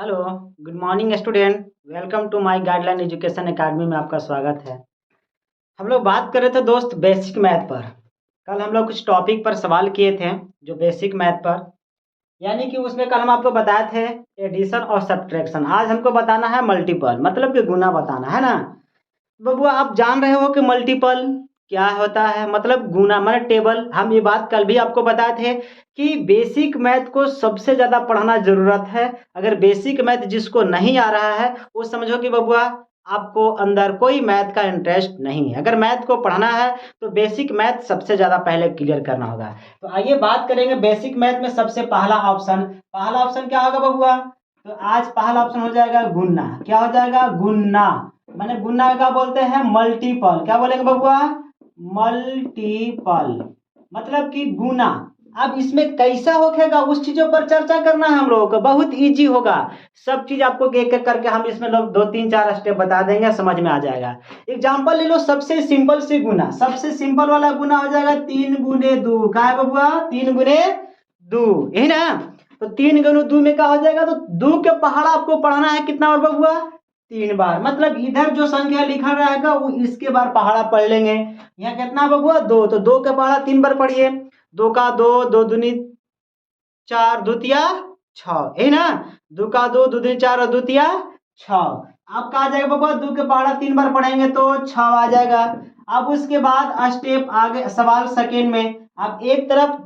Hello, good morning student. Welcome to my guideline education academy में आपका स्वागत है। हम लोग बात कर रहे थे दोस्त बेसिक मैथ पर। कल हम लोग कुछ टॉपिक पर सवाल किए थे जो बेसिक मैथ पर, यानी कि उसमें कल हम आपको बताए थे एडिशन और सब्ट्रैक्शन। आज हमको बताना है मल्टीपल, मतलब कि गुना बताना है ना। बबुआ आप जान रहे हो कि मल्टीपल क्या होता है, मतलब गुना मतलब टेबल। हम ये बात कल भी आपको बताए थे कि बेसिक मैथ को सबसे ज़्यादा पढ़ना ज़रूरत है। अगर बेसिक मैथ जिसको नहीं आ रहा है वो समझो कि बबुआ आपको अंदर कोई मैथ का इंटरेस्ट नहीं है। अगर मैथ को पढ़ना है तो बेसिक मैथ सबसे ज़्यादा पहले क्लियर करना होगा। तो आइए बात करेंगे बेसिक मैथ में। सबसे पहला ऑप्शन क्या होगा बबुआ? तो आज पहला ऑप्शन हो जाएगा गुना। क्या हो जाएगा? गुना। मैंने गुना क्या बोलते हैं? मल्टीपल। क्या बोलेंगे बबुआ? मल्टीपल मतलब कि गुना। अब इसमें कैसा होखेगा उस चीजों पर चर्चा करना है हम लोगों को। बहुत इजी होगा, सब चीज आपको एक एक करके हम इसमें लोग 2 3 4 स्टेप बता देंगे, समझ में आ जाएगा। एग्जाम्पल ले लो, सबसे सिंपल से गुना। सबसे सिंपल वाला गुना हो जाएगा 3 गुने 2। क्या है बबुआ? 3 गुने 2, यही ना। तो 3 गुने 2 में क्या हो जाएगा? तो 2 के पहाड़ा आपको पढ़ना है कितना बार बबुआ? 3 बार। मतलब इधर जो संख्या लिखा रहेगा वो इसके बार पहाड़ा पढ़ लेंगे। यहाँ कितना बबुआ? 2। तो 2 के पहाड़ा 3 बार पढ़िए। 2 का 2, 2 दूनी 4, द्वितीया 6, है ना। 2 का 2, 2 दूनी 4 और द्वितीया 6। अब कहा जाएगा बबुआ 2 के पहाड़ा 3 बार पढ़ेंगे तो 6 आ जाएगा। अब उसके बाद स्टेप आगे, सवाल सेकेंड में आप एक तरफ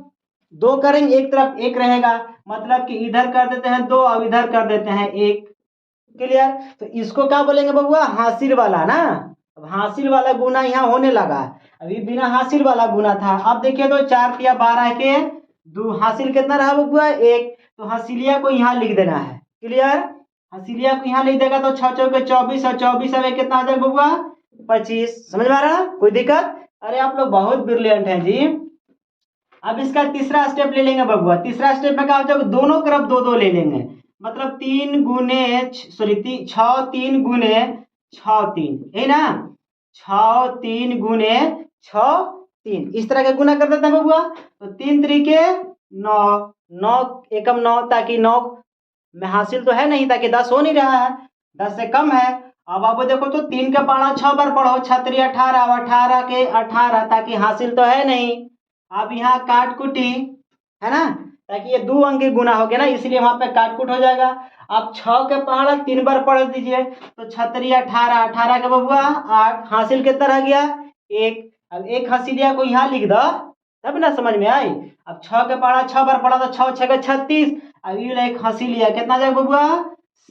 2 करेंगे, एक तरफ 1 रहेगा। मतलब कि इधर कर देते हैं 2 और इधर कर देते हैं 1। क्लियर? तो इसको क्या बोलेंगे बबुआ? हासिल वाला ना। अब हासिल वाला गुना यहाँ होने लगा। अभी बिना हासिल वाला गुना था। अब देखिए तो 4 तिया 12 के 2, हासिल कितना रहा बबुआ? 1। तो हासिलिया को यहाँ लिख देना है। क्लियर? हासिलिया को यहाँ लिख देगा तो 6 चौके 24 और 24 अब कितना आ जाएगा बबुआ? 25। समझ में आ रहा है? कोई दिक्कत? अरे आप लोग बहुत ब्रिलियंट हैं जी। अब इसका तीसरा स्टेप ले लेंगे बबुआ। तीसरा स्टेप में क्या हो जाएगा? दोनों तरफ 2 2 ले लेंगे। मतलब 3 गुने 6, 3 है ना। 6 3 गुने 6 3 इस तरह का गुना कर देते हैं बबुआ। तो 3 त्रिके 9, 9 एकम 9, ताकि 9 में हासिल तो है नहीं, ताकि 10 हो नहीं रहा है, 10 से कम है। अब आप देखो तो 3 का पारा 6 बार पढ़ो, 6 3 18, 18 के 18, ताकि हासिल तो है नहीं। अब यहाँ काट कुटी है ना, ताकि ये 2 अंक की गुना हो गया ना, इसलिए वहां पे काट कुट हो जाएगा। अब 6 के पहाड़ा 3 बार पढ़ दीजिए तो 6 3 18, 18 के बबुआ 8, हासिल कितना रह गया? 1। अब एक हासिलिया को यहाँ लिख दो तब ना समझ में आई। अब 6 के पहाड़ा 6 बार पढ़ा तो 6 6 36। अब ये एक हासिलिया कितना जाएगा बबुआ?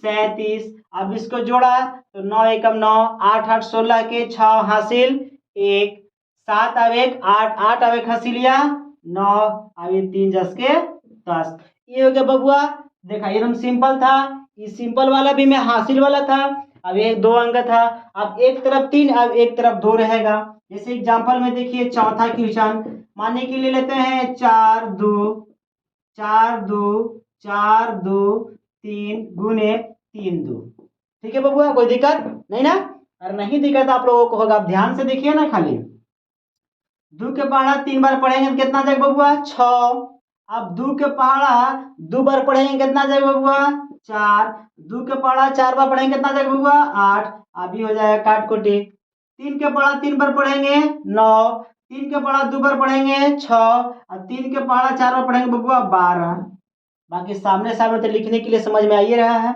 37। अब इसको जोड़ा तो 9 एकम 9, 8 8 16 के 6, हासिल 1। 7 अब 1 8, 8 अब 1 हासिलिया 9। अब ये 3 10 के 10। ये हो गया बबुआ। देखा एकदम सिंपल था। ये सिंपल वाला भी में हासिल वाला था। अब ये 2 अंक था। अब एक तरफ 3, अब एक तरफ 2 रहेगा। जैसे एग्जांपल में देखिए चौथा क्वेश्चन मानने के लिए लेते हैं 4 2 4 2 4 2 3 गुने 3 2। ठीक है बबुआ, कोई दिक्कत नहीं ना? अगर नहीं दिक्कत आप लोगों को होगा, आप ध्यान से देखिए ना खाली। 2 के पहाड़ा 3 बार पढ़ेंगे तो कितना जाएगा बबुआ? 6। अब 2 के पहाड़ा 2 बार पढ़ेंगे कितना जाएगा बबुआ? 4। 2 के पहाड़ा 4 बार पढ़ेंगे कितना जाएगा बबुआ? 8। अभी हो जाएगा काट कुटी। 3 के पहाड़ा 3 बार पढ़ेंगे 9। 3 के पहाड़ा 2 बार पढ़ेंगे 6। और 3 के पहाड़ा 4 बार पढ़ेंगे बबुआ 12। बाकी सामने सामने तो लिखने के लिए समझ में आ ही रहा है।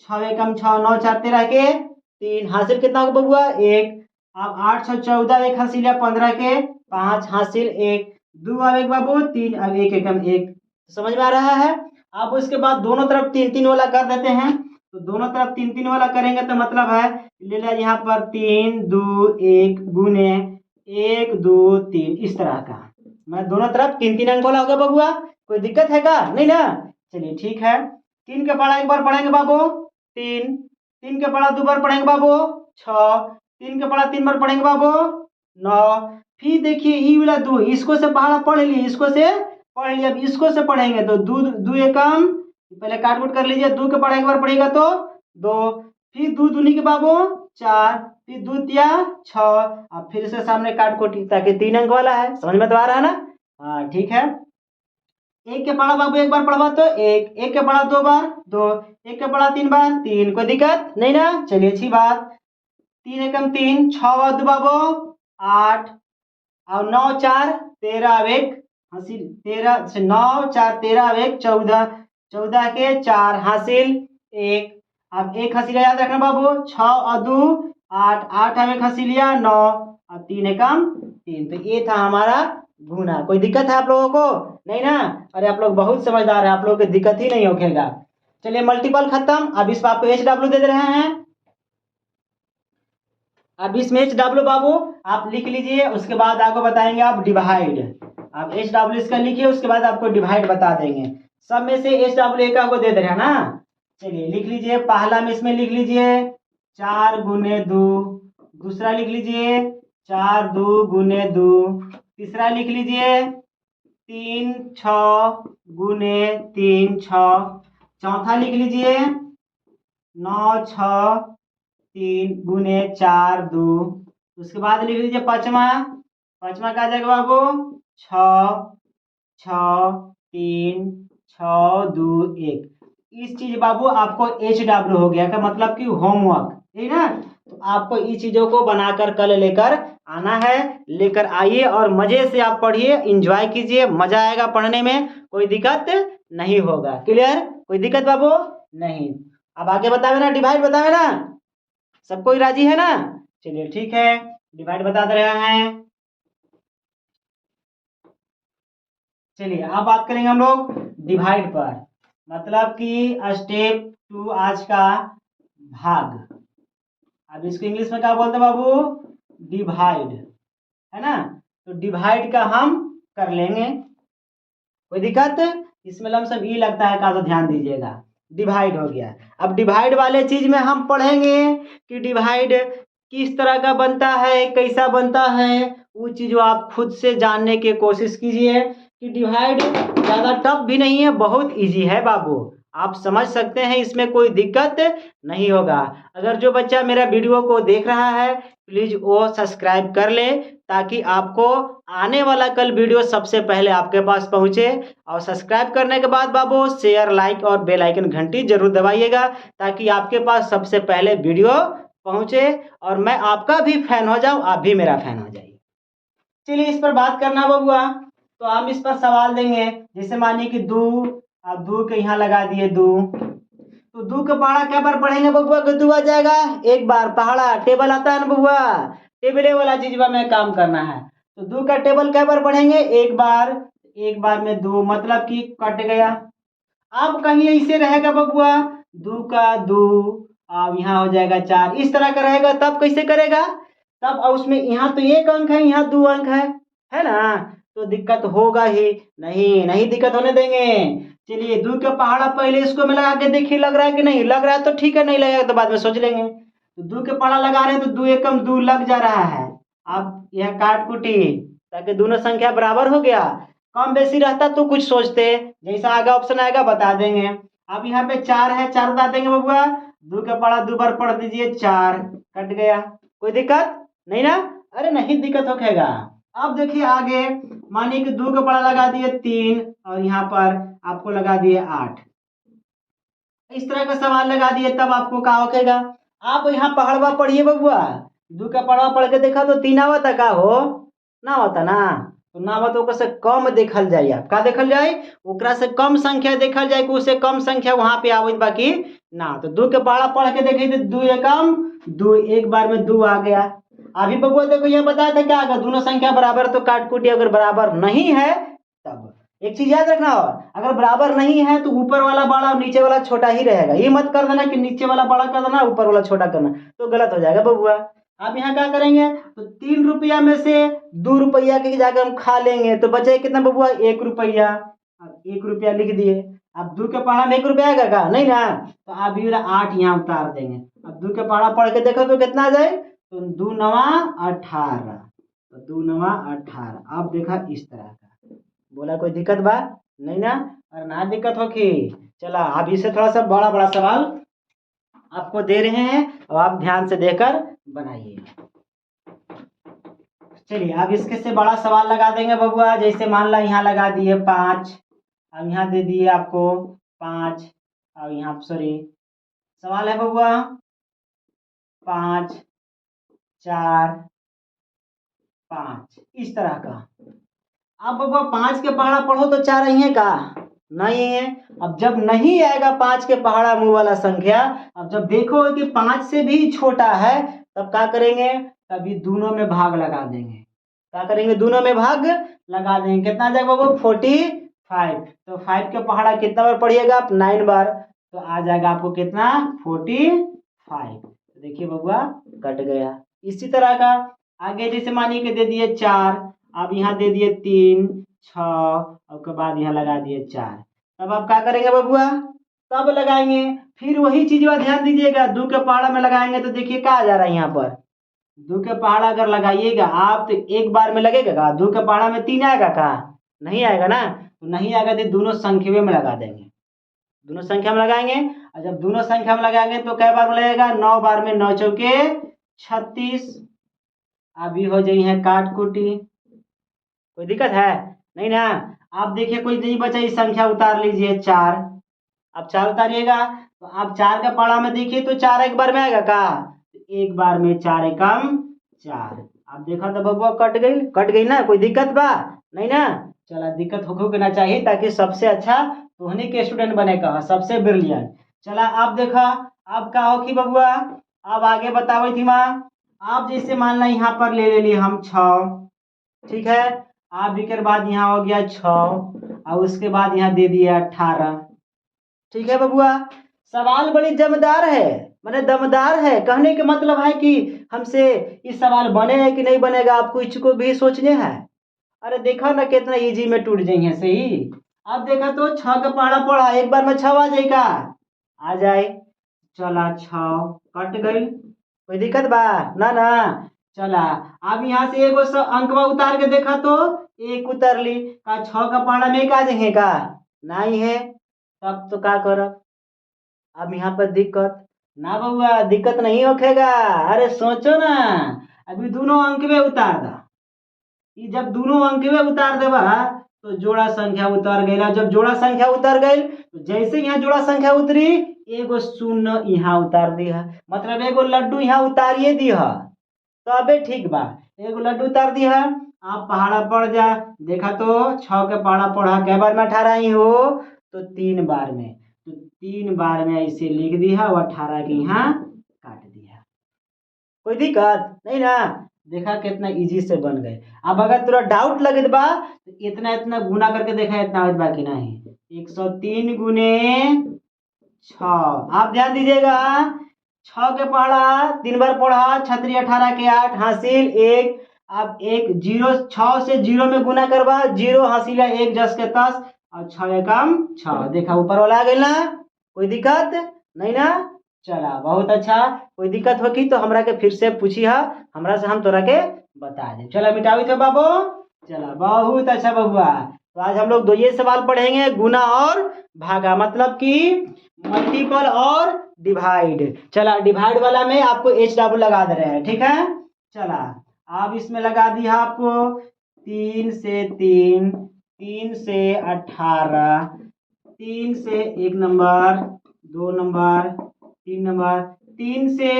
6 एकम 6, 9 4 13 के 3, हासिल कितना होगा बबुआ? 1। अब 8 6 14, 1 हासिल है 15 के 5, हासिल 1। 2 अब 1 बाबू 3, अब 1 एकम 1। समझ में आ रहा है? अब उसके बाद दोनों तरफ 3 3 वाला कर देते हैं। तो दोनों तरफ 3 3 वाला करेंगे तो मतलब है ले लिया यहाँ पर 3 2 1 गुने 1 2 3 इस तरह का। मैं दोनों तरफ 3 3 अंक वाला होगा बबुआ। कोई दिक्कत है क्या? नहीं ना? चलिए ठीक है। 3 के पढ़ा 1 बार पढ़ेंगे बाबू 3। 3 के पढ़ा 2 बार पढ़ेंगे बाबू 6। 3 के पढ़ा 3 बार पढ़ेंगे बाबू 9। फिर देखिए ई वाला 2, इसको से पहाड़ा पढ़ लिए, इसको से पढ़ लिया। अब इसको से पढ़ेंगे तो 2 2 एकम, पहले काट कुट कर लीजिए। 2 के पढ़ा 1 बार पढ़ेगा तो 2। फिर 2 दूनी के बाबू 4, फिर 2 तिया 6। अब फिर से सामने काट कुट, ताकि 3 अंक वाला है। समझ में तो आ रहा है ना? हाँ ठीक है। एक के पढ़ा बाबू एक बार पढ़वा तो एक, एक के पढ़ा दो बार दो, एक के पढ़ा तीन बार तीन, कोई दिक्कत नहीं ना। चलिए अच्छी बात। तीन एकम तीन, छः दो बाबू 8 और 9 4 13 अब एक हासिल 13 से 9 4 13 अब एक 14, 14 के 4 हासिल एक। अब एक हासिल याद रखना बाबू, 6 और 2 8, 8 अब एक हासिल लिया 9 और 3 एकम 3। तो ये था हमारा गुना। कोई दिक्कत है आप लोगों को नहीं ना। अरे आप लोग बहुत समझदार हैं, आप लोगों को दिक्कत ही नहीं होखेगा। चलिए मल्टीपल खत्म। अब इस पर आपको एच डब्ल्यू दे रहे हैं। अब इसमें एच डब्ल्यू बाबू आप लिख लीजिए, उसके बाद आपको बताएंगे आप डिवाइड। आप एच डब्ल्यू इसका लिखिए, उसके बाद आपको डिवाइड बता देंगे। सब में से एच डब्ल्यू एक आपको दे रहे हैं ना। चलिए लिख लीजिए, पहला में इसमें लिख लीजिए 4 गुने 2, दूसरा लिख लीजिए 4 2 गुने 2, तीसरा लिख लीजिए 3 6 गुने 3 6, चौथा लिख लीजिए 9 6 3 गुने 4 2, उसके बाद लिख लीजिए पांचवा, पांचवा का आ जाएगा बाबू 6 6 3 6 2 1। इस चीज बाबू आपको एच डब्ल्यू हो गया का मतलब कि होमवर्क, ठीक ना। तो आपको इस चीजों को बनाकर कल लेकर आना है। लेकर आइए और मजे से आप पढ़िए, एंजॉय कीजिए, मजा आएगा पढ़ने में, कोई दिक्कत नहीं होगा। क्लियर, कोई दिक्कत बाबू नहीं। अब आगे बतावे ना, डिवाइड बतावे ना, सब कोई राजी है ना। चलिए ठीक है, डिवाइड बता दे रहे हैं। चलिए अब बात करेंगे हम लोग डिवाइड पर, मतलब कि स्टेप 2 आज का भाग। अब इसको इंग्लिश में क्या बोलते हैं बाबू, डिवाइड, है ना। तो डिवाइड का हम कर लेंगे, कोई दिक्कत। इसमें लमसम ई लगता है का, तो ध्यान दीजिएगा। डिवाइड हो गया। अब डिवाइड वाले चीज में हम पढ़ेंगे कि डिवाइड किस तरह का बनता है, कैसा बनता है, वो चीज आप खुद से जानने की कोशिश कीजिए। कि डिवाइड ज़्यादा टफ भी नहीं है, बहुत इजी है बाबू, आप समझ सकते हैं, इसमें कोई दिक्कत नहीं होगा। अगर जो बच्चा मेरा वीडियो को देख रहा है प्लीज़ वो सब्सक्राइब कर ले, ताकि आपको आने वाला कल वीडियो सबसे पहले आपके पास पहुंचे। और सब्सक्राइब करने के बाद बाबू शेयर, लाइक और बेल आइकन घंटी जरूर दबाइएगा, ताकि आपके पास सबसे पहले वीडियो पहुंचे और मैं आपका भी फैन हो जाऊं, आप भी मेरा फैन हो जाइए। चलिए इस पर बात करना बबुआ। तो हम इस पर सवाल देंगे, जैसे मानिए कि 2, आप 2 के यहाँ लगा दिए 2, तो 2 का पहाड़ा क्या बार पढ़ेंगे बबुआ, कि 2 आ जाएगा एक बार। पहाड़ा टेबल आता है ना बबुआ, टेबले वाला चीज में काम करना है। तो 2 का टेबल क्या बार पढ़ेंगे, एक बार, एक बार में 2 मतलब कि कट गया। अब कहीं ऐसे रहेगा बबुआ 2 का 2, अब यहाँ हो जाएगा 4, इस तरह का रहेगा। तब कैसे करेगा, तब उसमें यहाँ तो 1 अंक है, यहाँ 2 अंक है ना, तो दिक्कत होगा ही नहीं, नहीं दिक्कत होने देंगे। चलिए 2 का पहाड़ा पहले इसको में लगा के देखिए, लग रहा है कि नहीं, लग रहा है तो ठीक है, नहीं लगेगा तो बाद में सोच लेंगे। तो 2 के पहाड़ा लगा रहे हैं तो 2 एकम 2 लग जा रहा है। अब यह काट कुटी, ताकि दोनों संख्या बराबर हो गया। कम बेसी रहता तो कुछ सोचते, जैसा आगे ऑप्शन आएगा बता देंगे। अब यहाँ पे 4 है, 4 बता देंगे बबुआ, 2 का पहाड़ा 2 बार पढ़ दीजिए, 4 कट गया, कोई दिक्कत नहीं ना। अरे नहीं दिक्कत होखेगा। अब देखिए आगे, मानिए कि 2 का पहाड़ा लगा दिए 3 और यहाँ पर आपको लगा दिए 8, इस तरह का सवाल लगा दिए, तब आपको क्या होखेगा। आप यहाँ पहाड़वा पढ़िए बबुआ, 2 का पहाड़ा पढ़ के देखा तो 3 आवता का हो ना, होता ना, तो ना होता ओकरा से कम देखल जाए। आप का देखल जाए, ओकरा से कम संख्या देखल जाए, कि उससे कम संख्या वहां पे आवत बाकी ना। तो 2 के पहाड़ा पढ़ के देखे थे, 2 एकम 2, एक बार में 2 आ गया। अभी बबुआ देखो ये बताया था क्या, अगर दोनों संख्या बराबर तो काट कूटी, अगर बराबर नहीं है तब। एक चीज याद रखना, और अगर बराबर नहीं है तो ऊपर वाला बड़ा और नीचे वाला छोटा ही रहेगा। ये मत कर देना कि नीचे वाला बड़ा कर देना ऊपर वाला छोटा करना, तो गलत हो जाएगा बबुआ। आप यहाँ क्या करेंगे, तो 3 रुपया में से 2 रुपया के जाकर हम खा लेंगे, तो बचे कितना बबुआ, 1 रुपया। अब 1 रुपया लिख दिए। अब 2 के पहाड़ा में 1 रुपया आएगा का, नहीं ना, तो आप 8 यहाँ उतार देंगे। अब 2 के पहाड़ा पढ़ के देखो तो कितना आ जाए, तो 2 नवा 18, तो 2 नवा 18। अब देखा इस तरह का, बोला कोई दिक्कत बा नहीं ना। और ना दिक्कत हो कि चला, अब इसे थोड़ा सा बड़ा बड़ा सवाल आपको दे रहे हैं, अब आप ध्यान से देखकर बनाइए। चलिए अब इसके से बड़ा सवाल लगा देंगे बबुआ, जैसे मान ला यहाँ लगा दिए 5, अब यहाँ दे दिए आपको 5, अब यहाँ सॉरी सवाल है बबुआ 5 4 5 इस तरह का। अब बबुआ 5 के पहाड़ा पढ़ो तो 4 ही है का? नहीं है। अब जब नहीं आएगा 5 के पहाड़ा मुंह वाला संख्या, अब जब देखो कि 5 से भी छोटा है, तब क्या करेंगे? तभी दोनों में भाग लगा देंगे। क्या करेंगे? दोनों में भाग लगा देंगे। कितना आ जाएगा बबुआ? 45। तो 5 के पहाड़ा कितना बार पढ़िएगा आप? 9 बार। तो आ जाएगा आपको कितना? 45। देखिए बबुआ कट गया। इसी तरह का आगे जैसे मानिए कि दे दिए 4, अब यहाँ दे दिए 3 6, उसके बाद यहाँ लगा दिए 4। तब आप क्या करेंगे बबुआ? तब लगाएंगे। फिर वही चीज पर ध्यान दीजिएगा, 2 के पहाड़ा में लगाएंगे तो देखिए क्या आ जा रहा है यहाँ पर। 2 के पहाड़ा अगर लगाइएगा आप तो एक बार में लगेगा। 2 के पहाड़ा में 3 आएगा का? नहीं आएगा ना। तो नहीं आएगा तो दोनों संख्या में लगा देंगे। दोनों संख्या में लगाएंगे, और जब दोनों संख्या में लगाएंगे तो कै बार में लगेगा? 9 बार में। 9 चौके 36। अभी हो जाई है काट कुटी। कोई दिक्कत है? नहीं ना। आप देखिए कोई नहीं बचा, इस संख्या उतार लीजिए 4। अब 4 उतारिएगा तो आप 4 का पहाड़ा में देखिए तो 4 एक बार में आएगा का? एक बार में 4 एकम 4। अब देखा तो बबुआ कट गई। कट गई ना। कोई दिक्कत बा? नहीं ना। चला दिक्कत हो के ना चाहिए, ताकि सबसे अच्छा तोहनी के स्टूडेंट बने का, सबसे ब्रिलियंट। चला आप देखा अब का हो कि बबुआ अब आगे बतावे थी माँ। आप जैसे मान ला यहाँ पर ले ली हम 6, ठीक है। आप के बाद यहाँ हो गया 6, और उसके बाद यहाँ दे दिया 18, ठीक है बबुआ। सवाल बड़ी जमदार है, माने दमदार है। कहने के मतलब है कि हमसे इस सवाल बने कि नहीं बनेगा, आपको इच्छुक भी सोचने हैं। अरे देखा ना कितना इजी में टूट जाइए सही। अब देखा तो 6 का पहाड़ा पढ़ा, एक बार में 6 आ जाएगा। आ जाए। चला 6 कट गई। कोई दिक्कत बा? ना ना। चला अब यहाँ से एगो अंकवा उतार के देखा तो 1 उतर ली का? 6 का पहाड़ा में 1 आ जाएंगे का? नहीं है। तब तो क्या करब? अब यहाँ पर दिक्कत ना बउआ, दिक्कत नहीं होखेगा। अरे सोचो ना, अभी दोनों अंक में उतार दा। ये जब दोनों अंक में उतार देबा तो जोड़ा संख्या उतर गई। जब जोड़ा संख्या उतर गई तो जैसे यहाँ जोड़ा संख्या उतरी, एगो शून्य यहाँ उतार दिया, मतलब एगो लड्डू यहाँ उतारिए दिया। तो अबे ठीक बा, एगो लड्डू उतार दिया। आप पहाड़ा पड़ जा। देखा तो 6 के पहाड़ा पढ़ा कै बार में? 18 ही हो तो 3 बार में। तो 3 बार में ऐसे लिख दिया और 18 के यहाँ काट दिया। कोई दिक्कत नहीं ना। देखा कितना इजी से बन गए। अब अगर तुरा डाउट लगे बा तो इतना इतना गुना करके देखा इतना होता कि नहीं। 103 गुने 6। आप ध्यान दीजिएगा, 6 के पहाड़ा 3 बार पढ़ा, छतरी 18 के 8 हासिल 1। अब 1 0 6 से 0 में गुना करवा, 0 हासिल है 1 10 के 10 और 6 एकम 6। देखा ऊपर वाला आ गई ना। कोई दिक्कत नहीं ना। चला बहुत अच्छा। कोई दिक्कत होगी तो हमरा के फिर से पूछी हा, हमरा से हम तोरा के बता दे। चला मिटावी थे बाबू। चला बहुत अच्छा बबुआ। तो आज हम लोग 2 ये सवाल पढ़ेंगे, गुना और भागा, मतलब कि मल्टीपल और डिवाइड। चला डिवाइड वाला में आपको एच डब्ल्यू लगा दे रहे हैं, ठीक है। चला अब इसमें लगा दिया आपको 3 से 3, 3 से 18, 3 से 1 नंबर, 2 नंबर, 3 नंबर, 3 से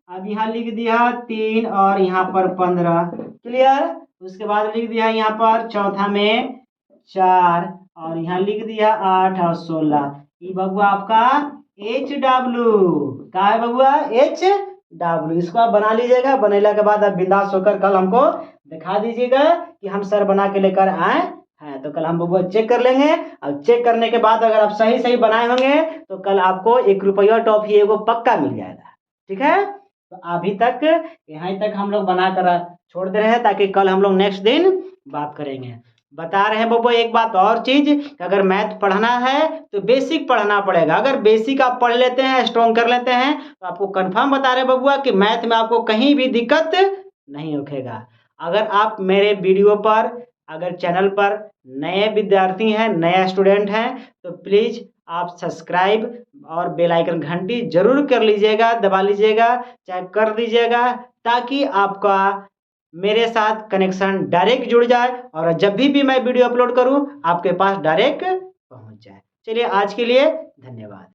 अब यहाँ लिख दिया 3 और यहाँ पर 15। क्लियर। उसके बाद लिख दिया यहाँ पर चौथा में 4 और यहाँ लिख दिया 8 और 16। ये बबुआ आपका एच डब्ल्यू का है बबुआ, एच डब्ल्यू। इसको आप बना लीजिएगा। बनेला के बाद आप बिंदास होकर कल हमको दिखा दीजिएगा कि हम सर बना के लेकर आए हैं। तो कल हम बबुआ चेक कर लेंगे, और चेक करने के बाद अगर आप सही सही बनाए होंगे तो कल आपको 1 रुपया टॉफी एगो पक्का मिल जाएगा, ठीक है। तो अभी तक यहाँ तक हम लोग बनाकर छोड़ दे रहे हैं, ताकि कल हम लोग नेक्स्ट दिन बात करेंगे। बता रहे हैं बबुआ एक बात और चीज, कि अगर मैथ पढ़ना है तो बेसिक पढ़ना पड़ेगा। अगर बेसिक आप पढ़ लेते हैं, स्ट्रॉन्ग कर लेते हैं, तो आपको कंफर्म बता रहे बबुआ कि मैथ में आपको कहीं भी दिक्कत नहीं होखेगा। अगर आप मेरे वीडियो पर, अगर चैनल पर नए विद्यार्थी हैं, नया स्टूडेंट हैं, तो प्लीज़ आप सब्सक्राइब और बेल आइकन घंटी जरूर कर लीजिएगा, दबा लीजिएगा, चाहे कर दीजिएगा, ताकि आपका मेरे साथ कनेक्शन डायरेक्ट जुड़ जाए और जब भी मैं वीडियो अपलोड करूं आपके पास डायरेक्ट पहुंच चलिए आज के लिए धन्यवाद।